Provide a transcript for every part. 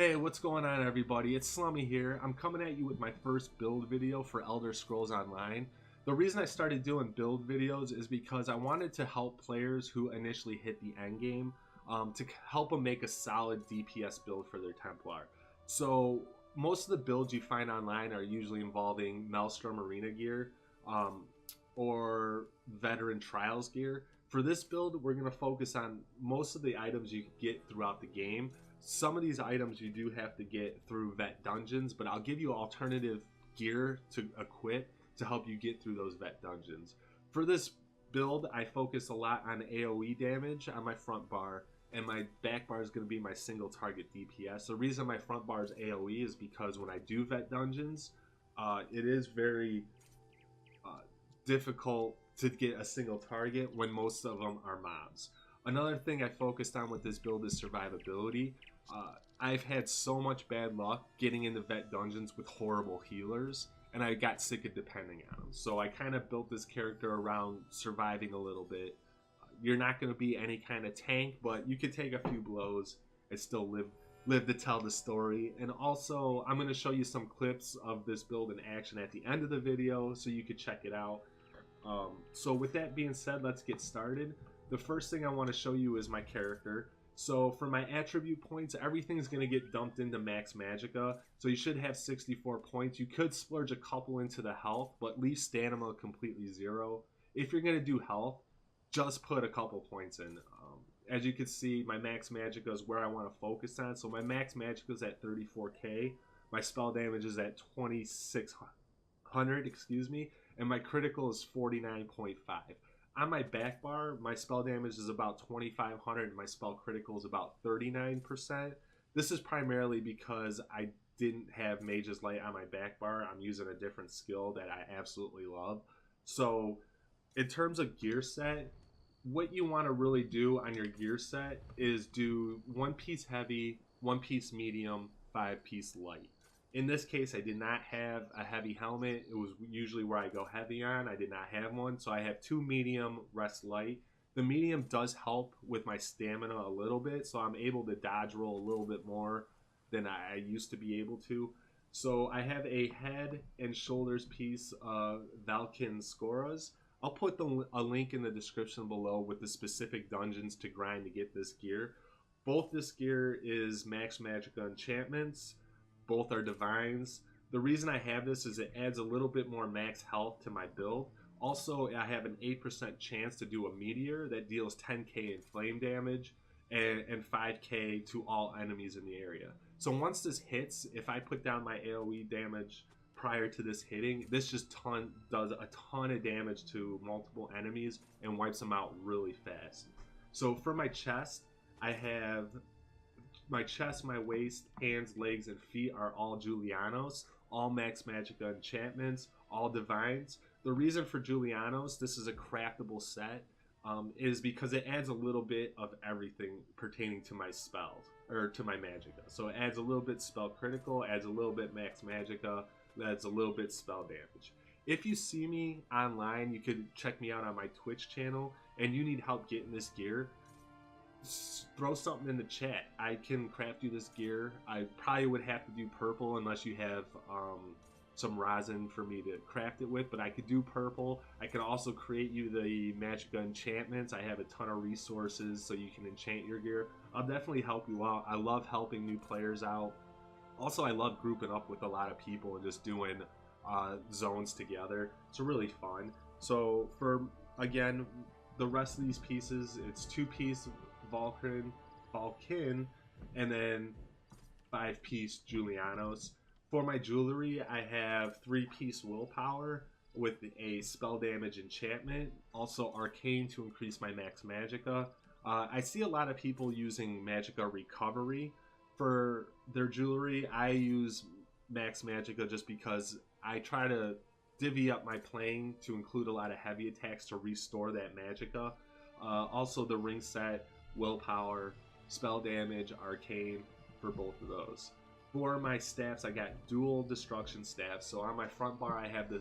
Hey, what's going on everybody? It's Slummy here. I'm coming at you with my first build video for Elder Scrolls Online. The reason I started doing build videos is because I wanted to help players who initially hit the end game to help them make a solid DPS build for their Templar. So most of the builds you find online are usually involving Maelstrom arena gear or veteran trials gear. For this build, we're going to focus on most of the items you can get throughout the game. Some of these items you do have to get through vet dungeons, but I'll give you alternative gear to equip to help you get through those vet dungeons. For this build, I focus a lot on AoE damage on my front bar, and my back bar is going to be my single target DPS. The reason my front bar is AoE is because when I do vet dungeons, it is very difficult to get a single target when most of them are mobs. Another thing I focused on with this build is survivability. I've had so much bad luck getting into vet dungeons with horrible healers, and I got sick of depending on them. So I kind of built this character around surviving a little bit. You're not going to be any kind of tank, but you can take a few blows and still live to tell the story. And also, I'm going to show you some clips of this build in action at the end of the video so you can check it out. So with that being said, let's get started. The first thing I want to show you is my character. So for my attribute points, everything is going to get dumped into max Magicka. So you should have 64 points. You could splurge a couple into the health, but leave stamina completely zero. If you're going to do health, just put a couple points in. As you can see, my max Magicka is where I want to focus on. So my max Magicka is at 34k. My spell damage is at 2600, excuse me. And my critical is 49.5. On my back bar, my spell damage is about 2,500 and my spell critical is about 39%. This is primarily because I didn't have Mage's Light on my back bar. I'm using a different skill that I absolutely love. So in terms of gear set, what you want to really do on your gear set is do 1 piece heavy, 1 piece medium, 5 piece light. In this case, I did not have a heavy helmet. It was usually where I go heavy on. I did not have one, so I have 2 medium, rest light. The medium does help with my stamina a little bit, so I'm able to dodge roll a little bit more than I used to be able to. So I have a head and shoulders piece of Valkin Skoras. I'll put a link in the description below with the specific dungeons to grind to get this gear. Both this gear is max Magicka enchantments. Both are divines. The reason I have this is it adds a little bit more max health to my build. Also, I have an 8% chance to do a meteor that deals 10k in flame damage and 5k to all enemies in the area. So once this hits, if I put down my AoE damage prior to this hitting, this just does a ton of damage to multiple enemies and wipes them out really fast. So for my chest, I have my chest, my waist, hands, legs, and feet are all Julianos, all max Magicka enchantments, all divines. The reason for Julianos, this is a craftable set, is because it adds a little bit of everything pertaining to my spells, or to my Magicka. So it adds a little bit spell critical, adds a little bit max Magicka, adds a little bit spell damage. If you see me online, you could check me out on my Twitch channel, and you need help getting this gear, throw something in the chat. I can craft you this gear. I probably would have to do purple unless you have some rosin for me to craft it with, but I could do purple. I can also create you the Magicka enchantments. I have a ton of resources so you can enchant your gear. I'll definitely help you out. I love helping new players out. Also, I love grouping up with a lot of people and just doing zones together. It's really fun. So for, again, the rest of these pieces, it's 2-piece Valkin, and then 5-piece Julianos. For my jewelry, I have 3-piece willpower with a spell damage enchantment, also arcane to increase my max Magicka. I see a lot of people using Magicka recovery for their jewelry. I use max Magicka just because I try to divvy up my playing to include a lot of heavy attacks to restore that Magicka. Also the ring set, willpower, spell damage, arcane for both of those. For my staffs, I got dual destruction staffs. So on my front bar, I have the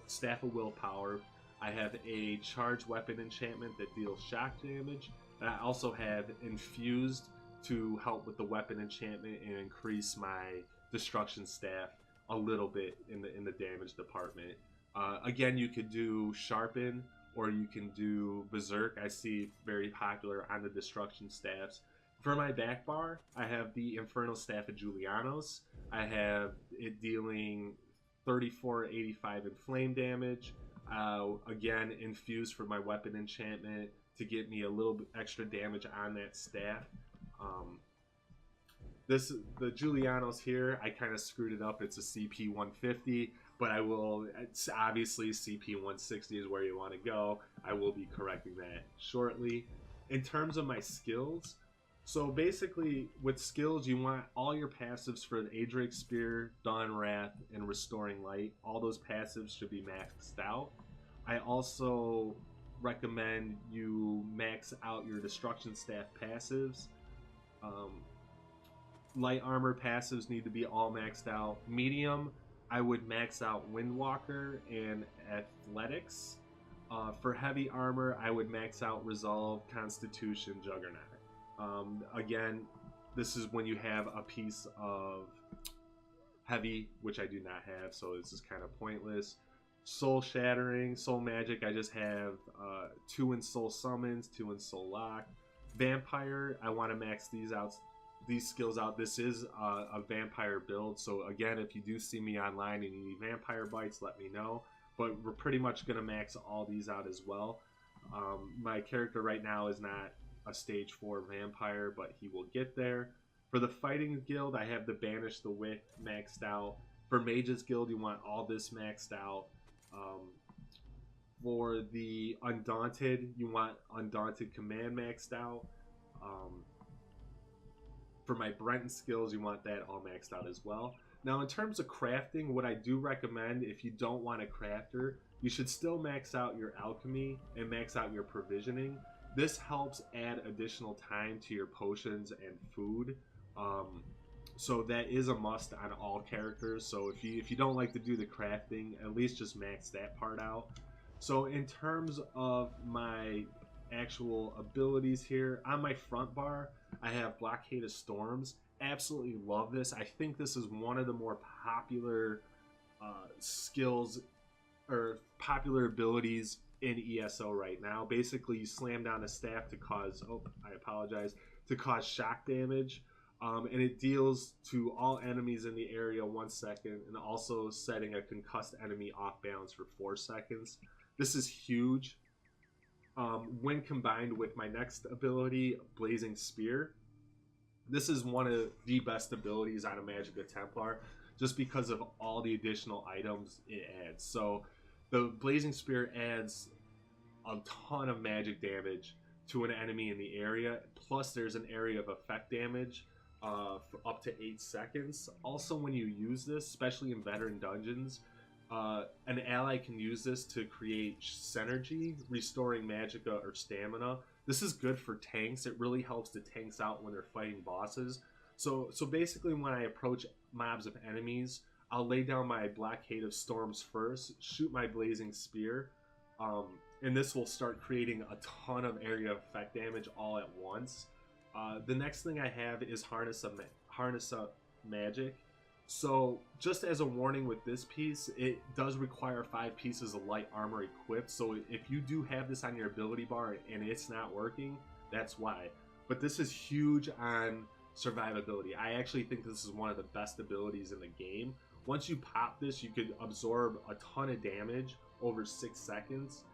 staff of willpower. I have a charged weapon enchantment that deals shock damage. And I also have infused to help with the weapon enchantment and increase my destruction staff a little bit in the damage department. Again, you could do sharpen, or you can do berserk. I see very popular on the destruction staffs. For my back bar, I have the Infernal Staff of Julianos. I have it dealing 3485 in flame damage. Again, infused for my weapon enchantment to get me a little bit extra damage on that staff. The Julianos here, I kind of screwed it up. It's a CP 150, but it's obviously CP 160 is where you want to go. I will be correcting that shortly. In terms of my skills, so basically with skills, you want all your passives for the Adric Spear, Dawn Wrath, and Restoring Light. All those passives should be maxed out. I also recommend you max out your Destruction Staff passives. Light armor passives need to be all maxed out. Medium, I would max out Windwalker and Athletics. For heavy armor, I would max out Resolve, Constitution, Juggernaut. Again, this is when you have a piece of heavy, which I do not have, so this is kind of pointless. Soul Shattering, Soul Magic, I just have 2 in Soul Summons, 2 in Soul Lock. Vampire, I want to max these skills out. This is a vampire build, so again, if you do see me online and you need vampire bites, let me know. But we're pretty much going to max all these out as well. My character right now is not a stage 4 vampire, but he will get there. For the Fighting Guild, I have the Banish the Wick maxed out. For Mage's Guild, you want all this maxed out. For the Undaunted, you want Undaunted Command maxed out. For my Brenton skills, you want that all maxed out as well. Now, in terms of crafting, what I do recommend, if you don't want a crafter, you should still max out your alchemy and max out your provisioning. This helps add additional time to your potions and food. So that is a must on all characters. So if you don't like to do the crafting, at least just max that part out. So in terms of my actual abilities here, on my front bar, I have Blockade of Storms. Absolutely love this. I think this is one of the more popular skills or popular abilities in ESO right now. Basically, you slam down a staff to cause, to cause shock damage. And it deals to all enemies in the area 1 second, and also setting a concussed enemy off balance for 4 seconds. This is huge. When combined with my next ability, Blazing Spear, this is one of the best abilities out of Magicka Templar, just because of all the additional items it adds. So the Blazing Spear adds a ton of magic damage to an enemy in the area, plus there's an area of effect damage for up to 8 seconds. Also, when you use this, especially in veteran dungeons, an ally can use this to create synergy, restoring magicka or stamina. This is good for tanks. It really helps the tanks out when they're fighting bosses. So basically, when I approach mobs of enemies, I'll lay down my Blockade of Storms first, shoot my Blazing Spear, and this will start creating a ton of area effect damage all at once. The next thing I have is Harness Up Magic. So just as a warning with this piece, it does require 5 pieces of light armor equipped. So if you do have this on your ability bar and it's not working, that's why. But this is huge on survivability. I actually think this is one of the best abilities in the game. Once you pop this, you could absorb a ton of damage over 6 seconds.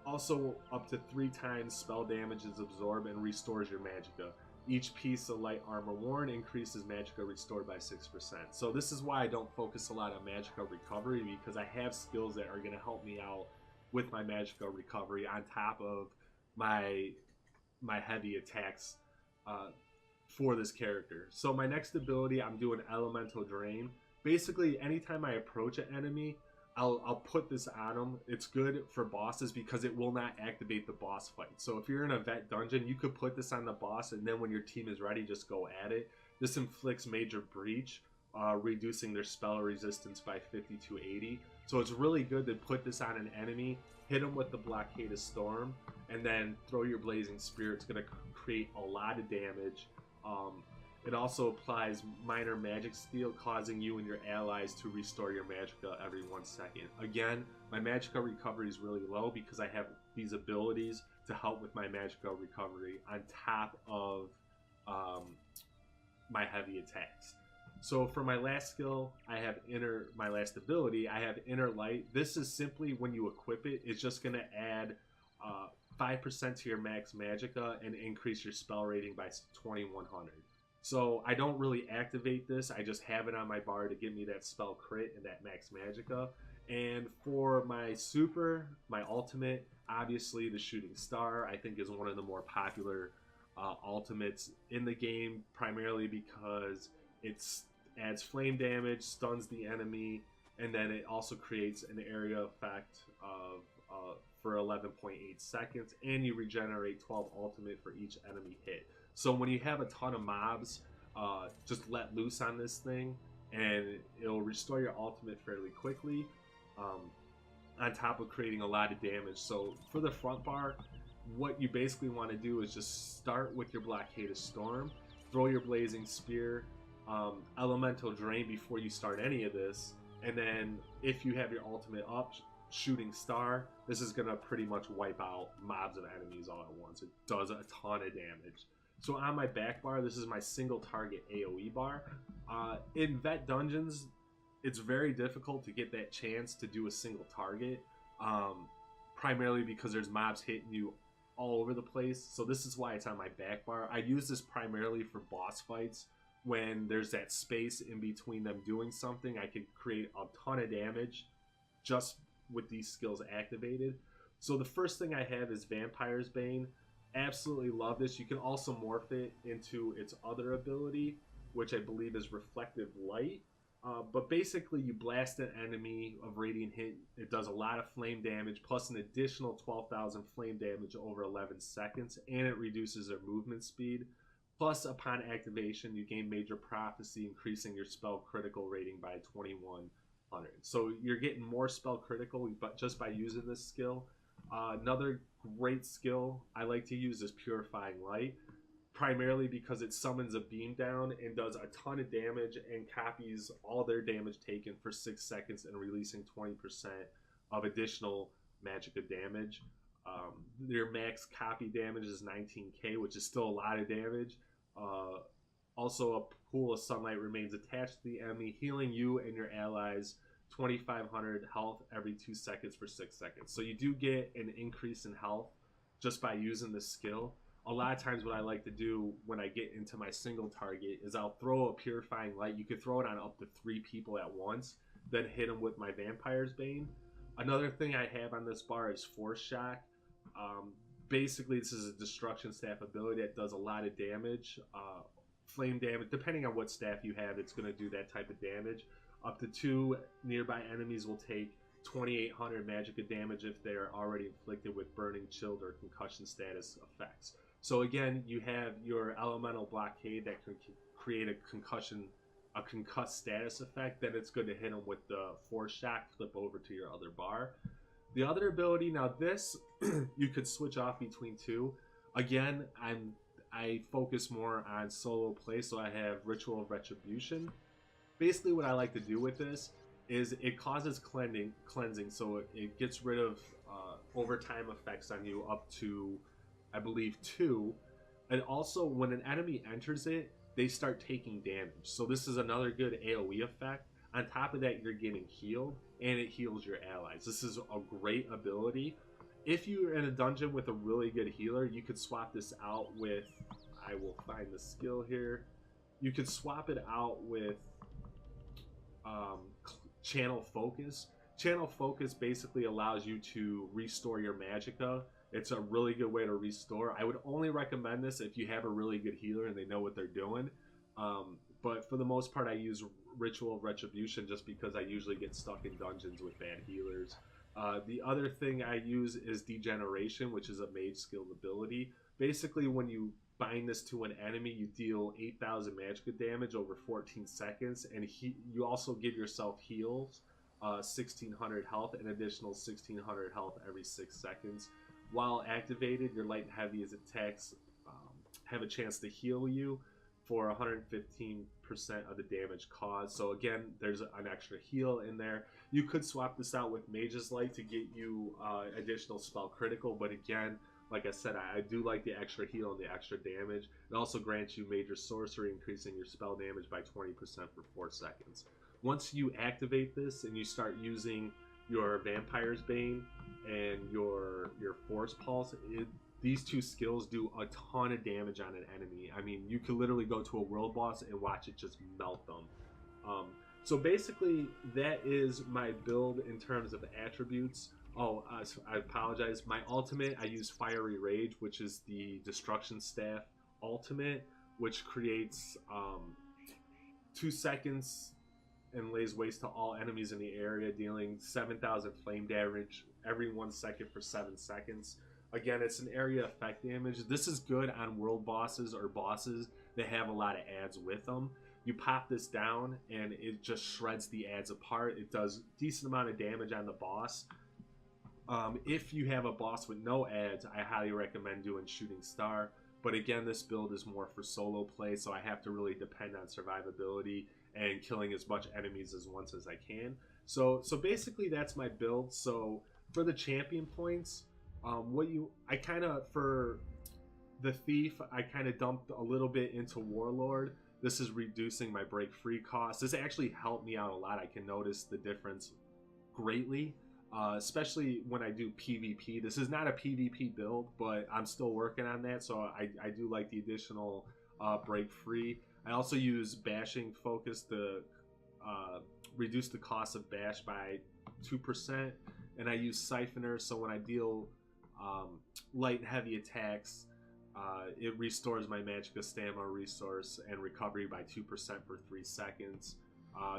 Also, up to 3 times spell damage is absorbed and restores your magicka. Each piece of light armor worn increases magicka restored by 6%. So this is why I don't focus a lot on magicka recovery, because I have skills that are going to help me out with my magicka recovery on top of my heavy attacks for this character. So my next ability, I'm doing Elemental Drain. Basically, anytime I approach an enemy, I'll put this on them. It's good for bosses because it will not activate the boss fight. So if you're in a vet dungeon, you could put this on the boss, and then when your team is ready, just go at it. This inflicts major breach, reducing their spell resistance by 50 to 80. So it's really good to put this on an enemy, hit them with the Blockade of Storm, and then throw your blazing spear. It's going to create a lot of damage. It also applies minor magic steal, causing you and your allies to restore your magicka every 1 second. Again, my magicka recovery is really low because I have these abilities to help with my magicka recovery on top of my heavy attacks. So for my last skill, I have my last ability, I have Inner Light. This is simply when you equip it, it's just going to add 5% to your max magicka and increase your spell rating by 2100. So I don't really activate this, I just have it on my bar to give me that spell crit and that max magicka. And for my super, my ultimate, obviously the Shooting Star I think is one of the more popular ultimates in the game, primarily because it adds flame damage, stuns the enemy, and then it also creates an area effect of for 11.8 seconds, and you regenerate 12 ultimate for each enemy hit. So when you have a ton of mobs, just let loose on this thing, and it'll restore your ultimate fairly quickly, on top of creating a lot of damage. So for the front bar, what you basically want to do is just start with your Blockade of Storm, throw your Blazing Spear, Elemental Drain before you start any of this, and then if you have your ultimate up, Shooting Star, this is going to pretty much wipe out mobs of enemies all at once. It does a ton of damage. So on my back bar, this is my single target AoE bar. In vet dungeons, it's very difficult to get that chance to do a single target, primarily because there's mobs hitting you all over the place. So this is why it's on my back bar. I use this primarily for boss fights. When there's that space in between them doing something, I can create a ton of damage just with these skills activated. So the first thing I have is Vampire's Bane. Absolutely love this. You can also morph it into its other ability, which I believe is Reflective Light. But basically you blast an enemy of radiant hit, it does a lot of flame damage plus an additional 12,000 flame damage over 11 seconds, and it reduces their movement speed. Plus, upon activation, you gain Major Prophecy, increasing your spell critical rating by 2100. So you're getting more spell critical but just by using this skill. Another great skill I like to use is Purifying Light, primarily because it summons a beam down and does a ton of damage and copies all their damage taken for 6 seconds and releasing 20% of additional magicka damage. Your max copy damage is 19k, which is still a lot of damage. Also, a pool of sunlight remains attached to the enemy, healing you and your allies 2500 health every 2 seconds for 6 seconds. So you do get an increase in health just by using this skill. A lot of times what I like to do when I get into my single target is I'll throw a Purifying Light. You could throw it on up to 3 people at once, then hit them with my Vampire's Bane. Another thing I have on this bar is Force Shock. Basically, this is a Destruction Staff ability that does a lot of damage. Flame damage, depending on what staff you have, it's going to do that type of damage. Up to 2 nearby enemies will take 2800 magicka damage if they are already inflicted with Burning, Chilled, or Concussion status effects. So again, you have your Elemental Blockade that can create a concussed status effect. Then it's good to hit them with the Force Shock, flip over to your other bar. The other ability, now this, you could switch off between two. Again, I focus more on solo play, so I have Ritual of Retribution. Basically what I like to do with this is it causes cleansing, so it gets rid of overtime effects on you up to, I believe, 2. And also when an enemy enters it, they start taking damage. So this is another good AoE effect. On top of that, you're getting healed, and it heals your allies. This is a great ability. If you're in a dungeon with a really good healer, you could swap this out with, I will find the skill here. You could swap it out with Channel Focus. Channel Focus basically allows you to restore your magicka. It's a really good way to restore. I would only recommend this if you have a really good healer and they know what they're doing. But for the most part, I use Ritual of Retribution just because I usually get stuck in dungeons with bad healers. The other thing I use is Degeneration, which is a mage skill ability. Basically, when you bind this to an enemy, you deal 8,000 magicka damage over 14 seconds, and you also give yourself heals, 1,600 health, an additional 1,600 health every 6 seconds. While activated, your light and heavy attacks have a chance to heal you for 115% of the damage caused. So again, there's an extra heal in there. You could swap this out with Mage's Light to get you additional spell critical, but again, like I said, I do like the extra heal and the extra damage. It also grants you Major Sorcery, increasing your spell damage by 20% for 4 seconds. Once you activate this and you start using your Vampire's Bane and your Force Pulse, these two skills do a ton of damage on an enemy. I mean, you could literally go to a world boss and watch it just melt them. So basically, that is my build in terms of attributes. Oh, I apologize. My ultimate, I use Fiery Rage, which is the Destruction Staff ultimate, which creates 2 seconds and lays waste to all enemies in the area, dealing 7,000 flame damage every 1 second for 7 seconds. Again, it's an area effect damage. This is good on world bosses or bosses that have a lot of adds with them. You pop this down and it just shreds the adds apart. It does a decent amount of damage on the boss. If you have a boss with no adds, I highly recommend doing Shooting Star. But again, this build is more for solo play, so I have to really depend on survivability and killing as much enemies once as I can. So basically that's my build. So for the champion points, I kind of, for the Thief, I kind of dumped a little bit into Warlord. This is reducing my break free cost. This actually helped me out a lot. I can notice the difference greatly, especially when I do PvP. This is not a PvP build, but I'm still working on that, so I do like the additional break free. I also use Bashing Focus to reduce the cost of Bash by 2%, and I use Siphoner, so when I deal light and heavy attacks, it restores my Magicka Stamina resource and recovery by 2% for 3 seconds.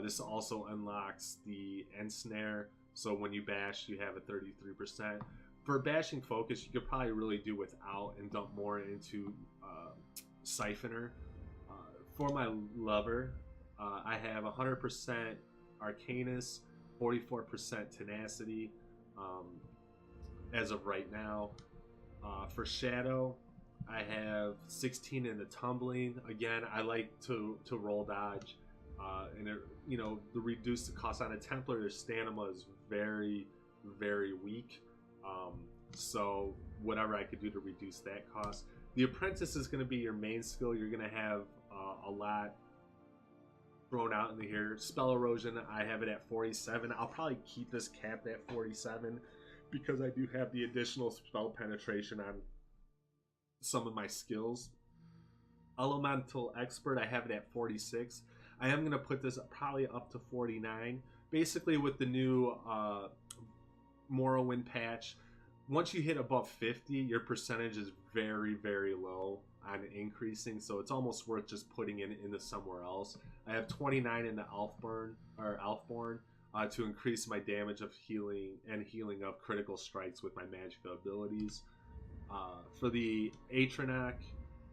This also unlocks the Ensnare, so when you bash, you have a 33%. For Bashing Focus, you could probably really do without and dump more into Siphoner. For my Lover, I have 100% Arcanus, 44% Tenacity as of right now. For Shadow, I have 16 in the Tumbling. Again, I like to roll dodge, and it, to reduce the cost on a Templar. Their stamina is very, very weak. So whatever I could do to reduce that cost. The Apprentice is going to be your main skill. You're going to have a lot thrown out into here. Spell Erosion, I have it at 47. I'll probably keep this capped at 47 because I do have the additional spell penetration on some of my skills. Elemental Expert, I have it at 46. I am going to put this probably up to 49. Basically, with the new Morrowind patch, once you hit above 50, your percentage is very, very low on increasing, so it's almost worth just putting it into somewhere else. I have 29 in the Elfborn to increase my damage of healing and healing of critical strikes with my Magicka abilities. For the Atronach,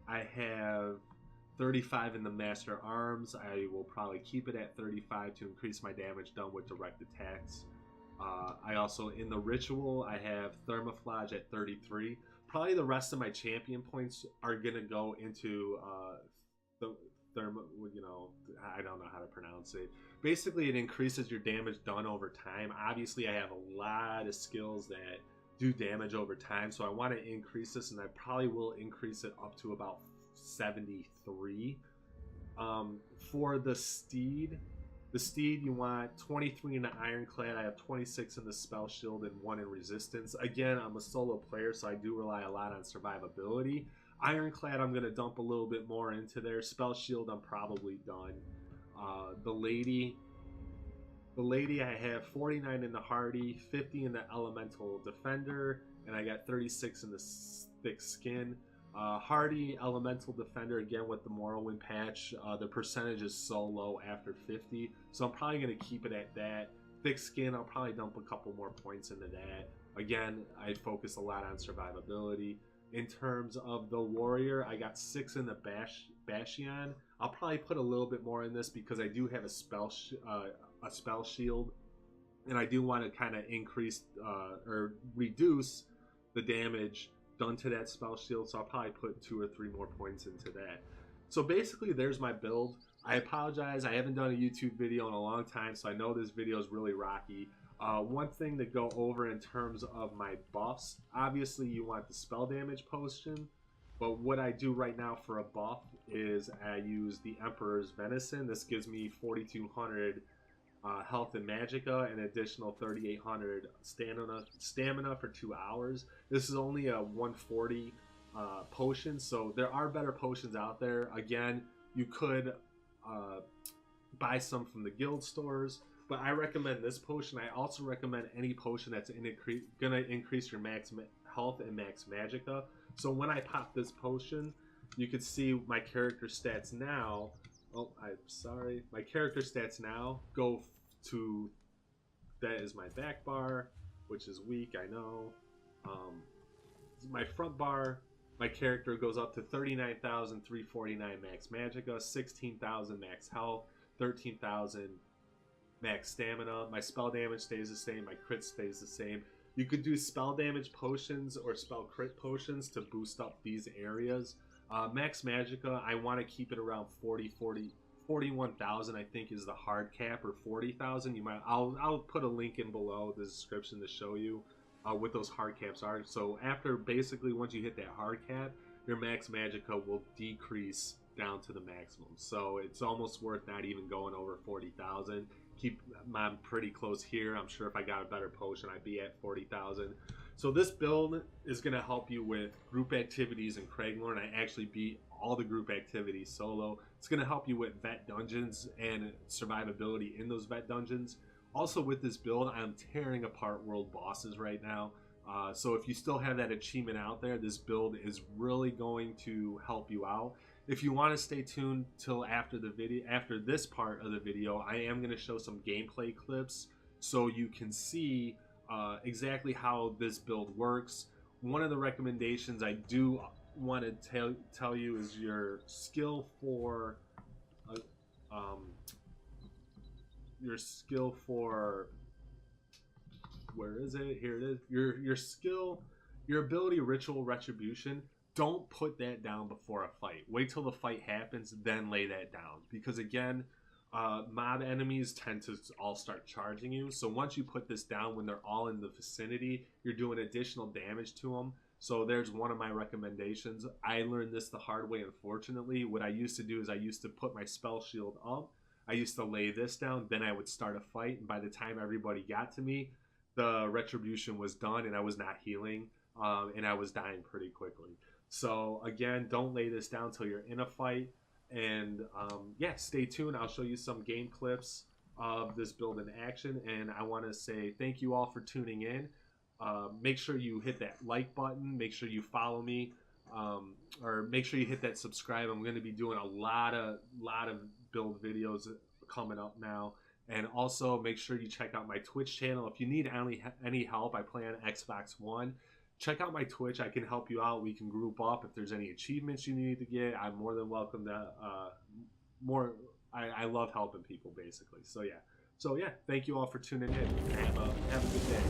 I have 35 in the Master Arms. I will probably keep it at 35 to increase my damage done with direct attacks. I also, in the Ritual, I have Thermoflage at 33. Probably the rest of my champion points are going to go into the I don't know how to pronounce it. Basically, it increases your damage done over time. Obviously, I have a lot of skills that do damage over time, so I want to increase this, and I probably will increase it up to about 73. For the Steed, you want 23 in the Ironclad. I have 26 in the Spell Shield and 1 in Resistance. Again, I'm a solo player, so I do rely a lot on survivability. Ironclad, I'm going to dump a little bit more into there. Spell Shield, I'm probably done. The Lady, I have 49 in the Hardy, 50 in the Elemental Defender, and I got 36 in the Thick Skin. Hardy Elemental Defender, again with the Morrowind patch, the percentage is so low after 50, so I'm probably going to keep it at that. Thick Skin, I'll probably dump a couple more points into that. Again, I focus a lot on survivability. In terms of the Warrior, I got 6 in the Bastion. I'll probably put a little bit more in this because I do have a spell shield, and I do want to kind of increase or reduce the damage done to that spell shield, so I'll probably put 2 or 3 more points into that. So basically, there's my build. I apologize, I haven't done a YouTube video in a long time, so I know this video is really rocky. One thing to go over in terms of my buffs, obviously you want the spell damage potion, but what I do right now for a buff is I use the Emperor's Venison. This gives me 4,200 health and Magicka, an additional 3,800 stamina for 2 hours. This is only a 140 potion, so there are better potions out there. Again, you could buy some from the guild stores, but I recommend this potion. I also recommend any potion that's gonna increase your max health and max Magicka. So when I pop this potion, you can see my character stats now. Oh, I'm sorry. My character stats now go to, that is my back bar, which is weak, I know. My front bar, my character goes up to 39,349 max Magicka, 16,000 max health, 13,000 max stamina. My spell damage stays the same, my crit stays the same. You could do spell damage potions or spell crit potions to boost up these areas. Max Magicka, I want to keep it around 41,000 I think is the hard cap, or 40,000. You might, I'll put a link in below the description to show you what those hard caps are. So after, basically once you hit that hard cap, your max Magicka will decrease down to the maximum. So it's almost worth not even going over 40,000. I'm pretty close here. I'm sure if I got a better potion, I'd be at 40,000. So this build is going to help you with group activities in Craiglorn. I actually beat all the group activities solo. It's going to help you with vet dungeons and survivability in those vet dungeons. Also with this build, I'm tearing apart world bosses right now. So if you still have that achievement out there, this build is really going to help you out. If you want to stay tuned till after the video, after this part of the video, I am going to show some gameplay clips so you can see exactly how this build works. One of the recommendations I do want to tell you is your skill for where is it? Here it is. Your skill, your ability Ritual Retribution. Don't put that down before a fight. Wait till the fight happens, then lay that down. Because again, mob enemies tend to all start charging you. So once you put this down, when they're all in the vicinity, you're doing additional damage to them. So there's one of my recommendations. I learned this the hard way, unfortunately. What I used to do is I used to put my spell shield up. I used to lay this down, then I would start a fight. And by the time everybody got to me, the retribution was done and I was not healing. And I was dying pretty quickly. So again, don't lay this down till you're in a fight. And yeah, stay tuned. I'll show you some game clips of this build in action. And I want to say thank you all for tuning in. Make sure you hit that like button. Make sure you follow me, or make sure you hit that subscribe. I'm going to be doing a lot of build videos coming up now. And also make sure you check out my Twitch channel. If you need any help, I play on Xbox One. Check out my Twitch. I can help you out. We can group up. If there's any achievements you need to get, I'm more than welcome to. I love helping people, basically. So yeah. Thank you all for tuning in. Have a good day.